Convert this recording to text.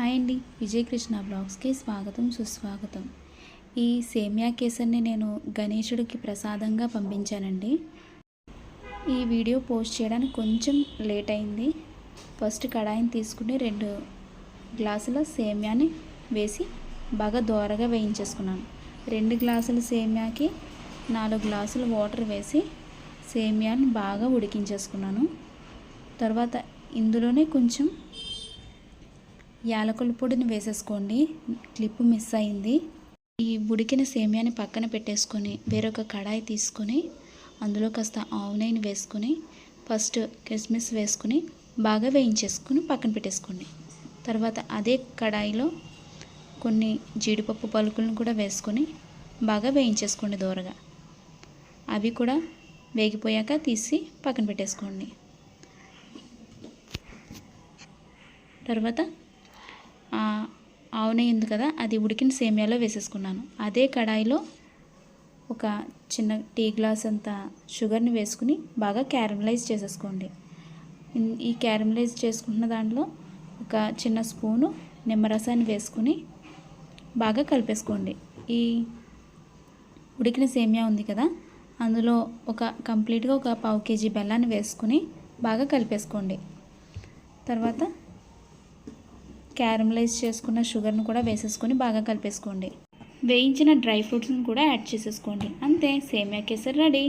Hi అండి, విజయకృష్ణ బ్లాగ్స్కి స్వాగతం సుస్వాగతం. ఈ సేమియా కేసర్ని నేను గణేశుడికి ప్రసాదంగా పంపించానండి. ఈ వీడియో పోస్ట్ చేయడానికి కొంచెం లేట్ అయింది. ఫస్ట్ కడాయిని తీసుకుని 2 గ్లాసుల సేమియాని వేసి బాగా దోరగా వేయించేసుకున్నాను. 2 గ్లాసుల సేమియాకి 4 గ్లాసులు వాటర్ వేసి సేమియాని బాగా ఉడికించేసుకున్నాను. తర్వాత ఇందులోనే కొంచెం యాలకుల పొడిని వేసేసుకోండి. క్లిప్ మిస్ అయింది. ఈ ఉడికిన సేమియాని పక్కన పెట్టేసుకొని వేరొక కడాయి తీసుకొని అందులో కాస్త ఆవు నెయ్యిని వేసుకొని ఫస్ట్ కిస్మిస్ వేసుకుని బాగా వేయించేసుకుని పక్కన పెట్టేసుకోండి. తర్వాత అదే కడాయిలో కొన్ని జీడిపప్పు పలుకులను కూడా వేసుకొని బాగా వేయించేసుకోండి దోరగా. అవి కూడా వేగిపోయాక తీసి పక్కన పెట్టేసుకోండి. తర్వాత ఆవు నెయ్యి ఉంది కదా, అది ఉడికిన సేమియాలో వేసేసుకున్నాను. అదే కడాయిలో ఒక చిన్న టీ గ్లాస్ అంత షుగర్ని వేసుకుని బాగా క్యారమలైజ్ చేసేసుకోండి. ఈ క్యారమలైజ్ చేసుకున్న దాంట్లో ఒక చిన్న స్పూను నిమ్మరసాన్ని వేసుకుని బాగా కలిపేసుకోండి. ఈ ఉడికిన సేమియా ఉంది కదా, అందులో కంప్లీట్గా ఒక 1/2 కేజీ బెల్లాన్ని వేసుకుని బాగా కలిపేసుకోండి. తర్వాత క్యారమలైజ్ చేసుకున్న షుగర్ను కూడా వేసేసుకొని బాగా కలిపేసుకోండి. వేయించిన డ్రై ఫ్రూట్స్ని కూడా యాడ్ చేసేసుకోండి. అంతే, సేమియా కేసర్ రెడీ.